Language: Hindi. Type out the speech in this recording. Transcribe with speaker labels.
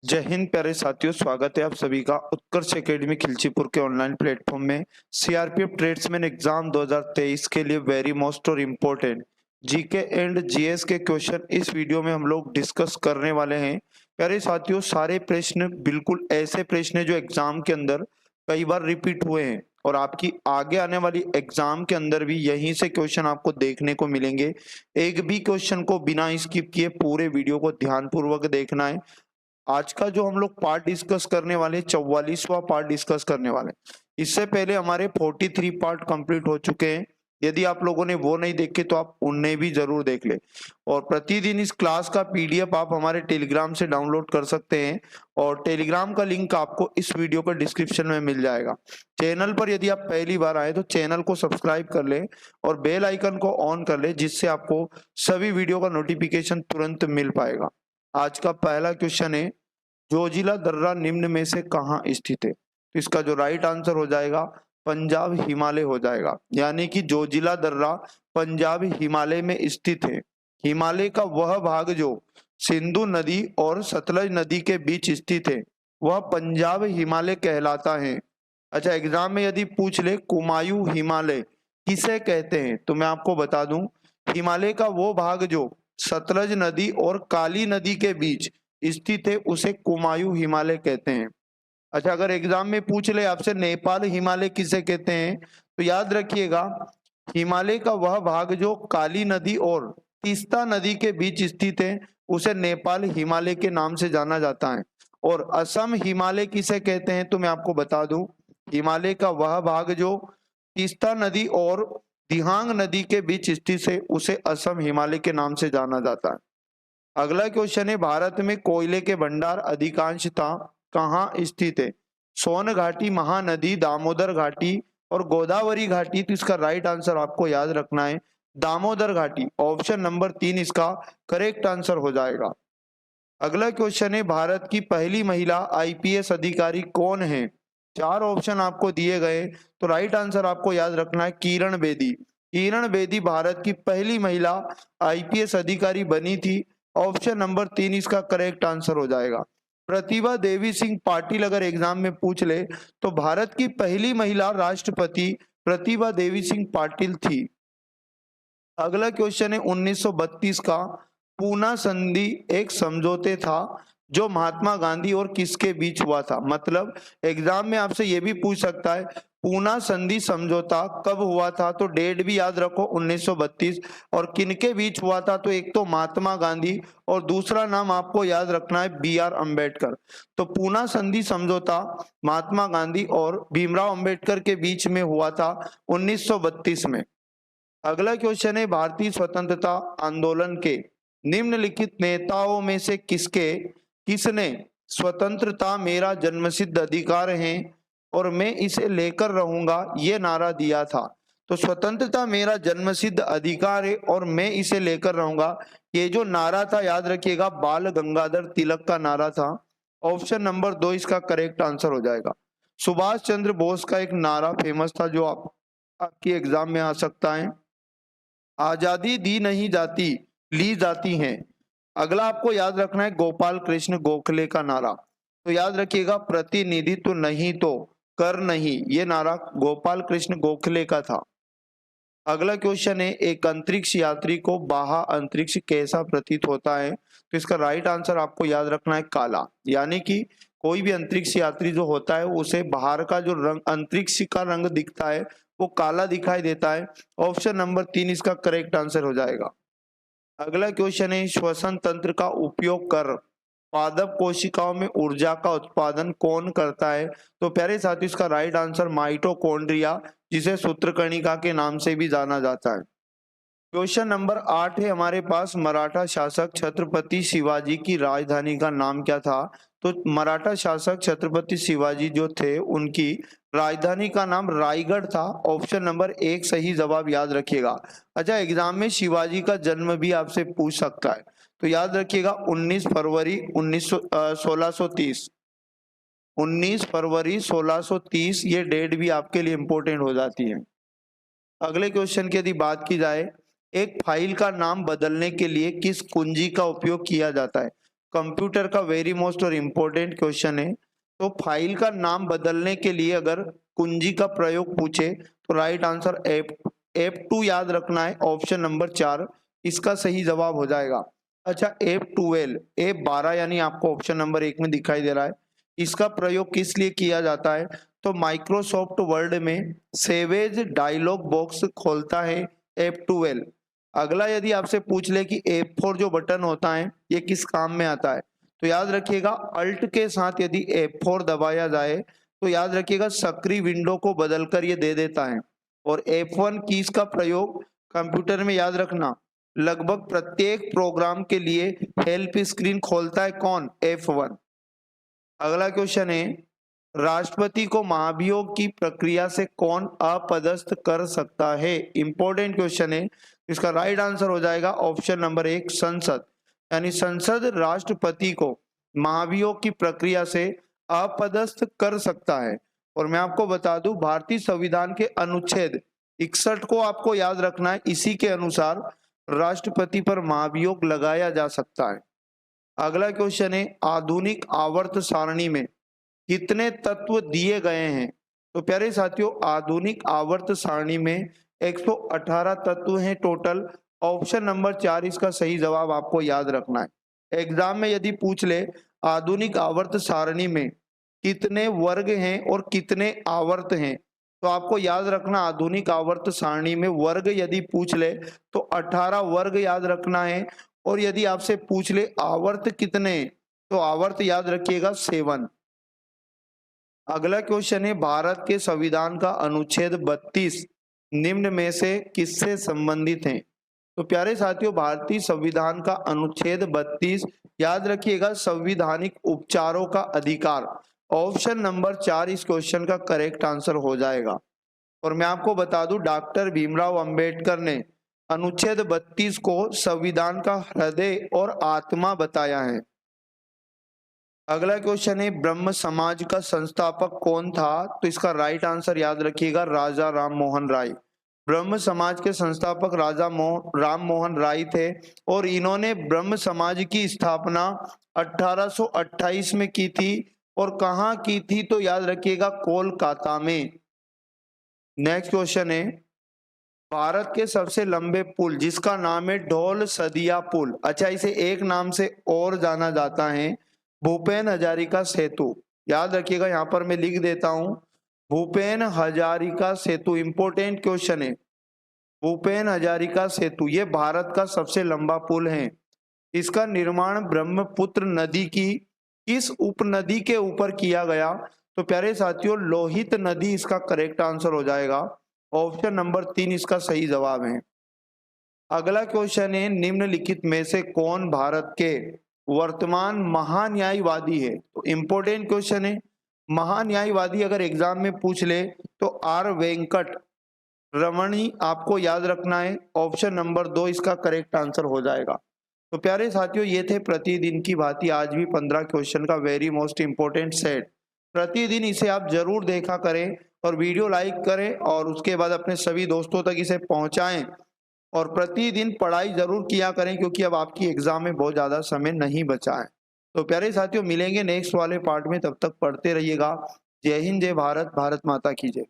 Speaker 1: जय हिंद प्यारे साथियों, स्वागत है आप सभी का उत्कर्ष एकेडमी खिलचीपुर के ऑनलाइन प्लेटफॉर्म में। सीआरपीएफ ट्रेड्समैन एग्जाम 2023 के लिए वेरी मोस्ट और इम्पोर्टेंट जीके एंड जीएस के क्वेश्चन इस वीडियो में हम लोग डिस्कस करने वाले हैं। प्यारे साथियों, सारे प्रश्न बिल्कुल ऐसे प्रश्न हैं जो एग्जाम के अंदर कई बार रिपीट हुए हैं और आपकी आगे आने वाली एग्जाम के अंदर भी यहीं से क्वेश्चन आपको देखने को मिलेंगे। एक भी क्वेश्चन को बिना स्किप किए पूरे वीडियो को ध्यानपूर्वक देखना है। आज का जो हम लोग पार्ट डिस्कस करने वाले 44वां पार्ट डिस्कस करने वाले। इससे पहले हमारे 43 पार्ट कंप्लीट हो चुके हैं। यदि आप लोगों ने वो नहीं देखे तो आप उन्हें भी जरूर देख ले। और प्रतिदिन इस क्लास का पीडीएफ आप हमारे टेलीग्राम से डाउनलोड कर सकते हैं और टेलीग्राम का लिंक आपको इस वीडियो के डिस्क्रिप्शन में मिल जाएगा। चैनल पर यदि आप पहली बार आए तो चैनल को सब्सक्राइब कर ले और बेल आइकन को ऑन कर ले, जिससे आपको सभी वीडियो का नोटिफिकेशन तुरंत मिल पाएगा। आज का पहला क्वेश्चन है, जोजिला दर्रा निम्न में से कहाँ स्थित है? तो इसका जो राइट आंसर हो जाएगा पंजाब हिमालय हो जाएगा। यानी कि जोजिला दर्रा पंजाब हिमालय में स्थित है। हिमालय का वह भाग जो सिंधु नदी और सतलज नदी के बीच स्थित है वह पंजाब हिमालय कहलाता है। अच्छा, एग्जाम में यदि पूछ ले कुमायूं हिमालय किसे कहते हैं तो मैं आपको बता दूं, हिमालय का वो भाग जो सतलज नदी और काली नदी के बीच स्थित है उसे कुमायूं हिमालय कहते हैं। अच्छा, अगर एग्जाम में पूछ ले आपसे नेपाल हिमालय किसे कहते हैं तो याद रखिएगा, हिमालय का वह भाग जो काली नदी और तीस्ता नदी के बीच स्थित है उसे नेपाल हिमालय के नाम से जाना जाता है। और असम हिमालय किसे कहते हैं तो मैं आपको बता दूं, हिमालय का वह भाग जो तीस्ता नदी और दिहांग नदी के बीच स्थित है उसे असम हिमालय के नाम से जाना जाता है। अगला क्वेश्चन है, भारत में कोयले के भंडार अधिकांशतः कहाँ स्थित है? सोन घाटी, महानदी, दामोदर घाटी और गोदावरी घाटी। तो इसका राइट आंसर आपको याद रखना है दामोदर घाटी। ऑप्शन नंबर 3 इसका करेक्ट आंसर हो जाएगा। अगला क्वेश्चन है, भारत की पहली महिला आईपीएस अधिकारी कौन है? 4 ऑप्शन आपको दिए गए तो राइट आंसर आपको याद रखना है किरण बेदी। किरण बेदी भारत की पहली महिला आईपीएस अधिकारी बनी थी। ऑप्शन नंबर 3 इसका करेक्ट आंसर हो जाएगा। प्रतिभा देवी सिंह पाटिल अगर एग्जाम में पूछ ले तो भारत की पहली महिला राष्ट्रपति प्रतिभा देवी सिंह पाटिल थी। अगला क्वेश्चन है, 1932 का पूना संधि एक समझौते था जो महात्मा गांधी और किसके बीच हुआ था? मतलब एग्जाम में आपसे ये भी पूछ सकता है पूना संधि समझौता कब हुआ था, तो डेट भी याद रखो 1932। और किनके बीच हुआ था तो एक तो महात्मा गांधी और दूसरा नाम आपको याद रखना है बी आर अम्बेडकर। तो पूना संधि समझौता महात्मा गांधी और भीमराव अम्बेडकर के बीच में हुआ था 1932 में। अगला क्वेश्चन है, भारतीय स्वतंत्रता आंदोलन के निम्नलिखित नेताओं में से किसने स्वतंत्रता मेरा जन्मसिद्ध अधिकार है और मैं इसे लेकर रहूंगा ये नारा दिया था? तो स्वतंत्रता मेरा जन्मसिद्ध अधिकार है और मैं इसे लेकर रहूंगा, ये जो नारा था याद रखिएगा बाल गंगाधर तिलक का नारा था। ऑप्शन नंबर 2 इसका करेक्ट आंसर हो जाएगा। सुभाष चंद्र बोस का एक नारा फेमस था जो आपकी एग्जाम में आ सकता है, आजादी दी नहीं जाती ली जाती है। अगला आपको याद रखना है गोपाल कृष्ण गोखले का नारा। तो याद रखिएगा प्रतिनिधित्व नहीं तो कर नहीं, ये नारा गोपाल कृष्ण गोखले का था। अगला क्वेश्चन है, एक अंतरिक्ष यात्री को बाह्य अंतरिक्ष कैसा प्रतीत होता है? तो इसका राइट आंसर आपको याद रखना है काला। यानी कि कोई भी अंतरिक्ष यात्री जो होता है उसे बाहर का जो रंग अंतरिक्ष का रंग दिखता है वो काला दिखाई देता है। ऑप्शन नंबर 3 इसका करेक्ट आंसर हो जाएगा। अगला क्वेश्चन है, श्वसन तंत्र का उपयोग कर पादप कोशिकाओं में ऊर्जा का उत्पादन कौन करता है? तो प्यारे साथियों इसका राइट आंसर माइटोकॉन्ड्रिया, जिसे सूत्रकणिका के नाम से भी जाना जाता है। क्वेश्चन नंबर 8 है हमारे पास, मराठा शासक छत्रपति शिवाजी की राजधानी का नाम क्या था? तो मराठा शासक छत्रपति शिवाजी जो थे उनकी राजधानी का नाम रायगढ़ था। ऑप्शन नंबर 1 सही जवाब याद रखिएगा। अच्छा, एग्जाम में शिवाजी का जन्म भी आपसे पूछ सकता है तो याद रखिएगा 19 फरवरी 1630। 19 फरवरी 1630 ये डेट भी आपके लिए इंपॉर्टेंट हो जाती है। अगले क्वेश्चन की यदि बात की जाए, एक फाइल का नाम बदलने के लिए किस कुंजी का उपयोग किया जाता है? कंप्यूटर का वेरी मोस्ट और इम्पोर्टेंट क्वेश्चन है। तो फाइल का नाम बदलने के लिए अगर कुंजी का प्रयोग पूछे तो राइट आंसर F2 याद रखना है, ऑप्शन नंबर 4 इसका सही जवाब हो जाएगा। अच्छा, F12 F12 यानी आपको ऑप्शन नंबर 1 में दिखाई दे रहा है, इसका प्रयोग किस लिए किया जाता है? तो माइक्रोसॉफ्ट वर्ड में सेवेज डायलॉग बॉक्स खोलता है F12। अगला यदि आपसे पूछ ले कि F4 जो बटन होता है ये किस काम में आता है, तो याद रखिएगा अल्ट के साथ यदि F4 दबाया जाए तो याद रखिएगा सक्रिय विंडो को बदलकर ये दे देता है। और F1 कीज का प्रयोग कंप्यूटर में याद रखना लगभग प्रत्येक प्रोग्राम के लिए हेल्प स्क्रीन खोलता है कौन? F1। अगला क्वेश्चन है, राष्ट्रपति को महाभियोग की प्रक्रिया से कौन अपदस्थ कर सकता है? इंपॉर्टेंट क्वेश्चन है, इसका राइट आंसर हो जाएगा ऑप्शन नंबर 1 संसद। यानी संसद राष्ट्रपति को महाभियोग की प्रक्रिया से अपदस्थ कर सकता है। और मैं आपको बता दूं भारतीय संविधान के अनुच्छेद 61 को आपको याद रखना है, इसी के अनुसार राष्ट्रपति पर महाभियोग लगाया जा सकता है। अगला क्वेश्चन है, आधुनिक आवर्त सारणी में कितने तत्व दिए गए हैं? तो प्यारे साथियों आधुनिक आवर्त सारणी में 118 तत्व हैं टोटल, ऑप्शन नंबर 4 इसका सही जवाब आपको याद रखना है। एग्जाम में यदि पूछ ले आधुनिक आवर्त सारणी में कितने वर्ग हैं और कितने आवर्त हैं, तो आपको याद रखना आधुनिक आवर्त सारणी में वर्ग यदि पूछ ले तो 18 वर्ग याद रखना है। और यदि आपसे पूछ ले आवर्त कितने, तो आवर्त याद रखिएगा 7। अगला क्वेश्चन है, भारत के संविधान का अनुच्छेद 32 निम्न में से किससे संबंधित है? तो प्यारे साथियों भारतीय संविधान का अनुच्छेद 32 याद रखिएगा संवैधानिक उपचारों का अधिकार, ऑप्शन नंबर 4 इस क्वेश्चन का करेक्ट आंसर हो जाएगा। और मैं आपको बता दूं डॉक्टर भीमराव अंबेडकर ने अनुच्छेद 32 को संविधान का हृदय और आत्मा बताया है। अगला क्वेश्चन है, ब्रह्म समाज का संस्थापक कौन था? तो इसका राइट आंसर याद रखिएगा राजा राम मोहन राय। ब्रह्म समाज के संस्थापक राजा राम मोहन राय थे और इन्होंने ब्रह्म समाज की स्थापना 1828 में की थी। और कहाँ की थी? तो याद रखिएगा कोलकाता में। नेक्स्ट क्वेश्चन है, भारत के सबसे लंबे पुल जिसका नाम है ढोल सदिया पुल, अच्छा इसे एक नाम से और जाना जाता है भूपेन हजारिका सेतु। याद रखिएगा यहाँ पर मैं लिख देता हूं भूपेन हजारिका सेतु, इंपॉर्टेंट क्वेश्चन है। भूपेन हजारिका सेतु ये भारत का सबसे लंबा पुल है। इसका निर्माण ब्रह्मपुत्र नदी की किस उपनदी के ऊपर किया गया? तो प्यारे साथियों लोहित नदी इसका करेक्ट आंसर हो जाएगा, ऑप्शन नंबर 3 इसका सही जवाब है। अगला क्वेश्चन है, निम्नलिखित में से कौन भारत के वर्तमान महान्यायवादी है? तो इंपॉर्टेंट क्वेश्चन है। महान्यायवादी अगर एग्जाम में पूछ ले तो आर वेंकट रमणी आपको याद रखना है, ऑप्शन नंबर 2 इसका करेक्ट आंसर हो जाएगा। तो प्यारे साथियों ये थे प्रतिदिन की भांति आज भी 15 क्वेश्चन का वेरी मोस्ट इंपोर्टेंट सेट। प्रतिदिन इसे आप जरूर देखा करें और वीडियो लाइक करें और उसके बाद अपने सभी दोस्तों तक इसे पहुंचाएं और प्रतिदिन पढ़ाई जरूर किया करें क्योंकि अब आपकी एग्जाम में बहुत ज्यादा समय नहीं बचा है। तो प्यारे साथियों मिलेंगे नेक्स्ट वाले पार्ट में, तब तक पढ़ते रहिएगा। जय हिंद, जय भारत, भारत माता की जय।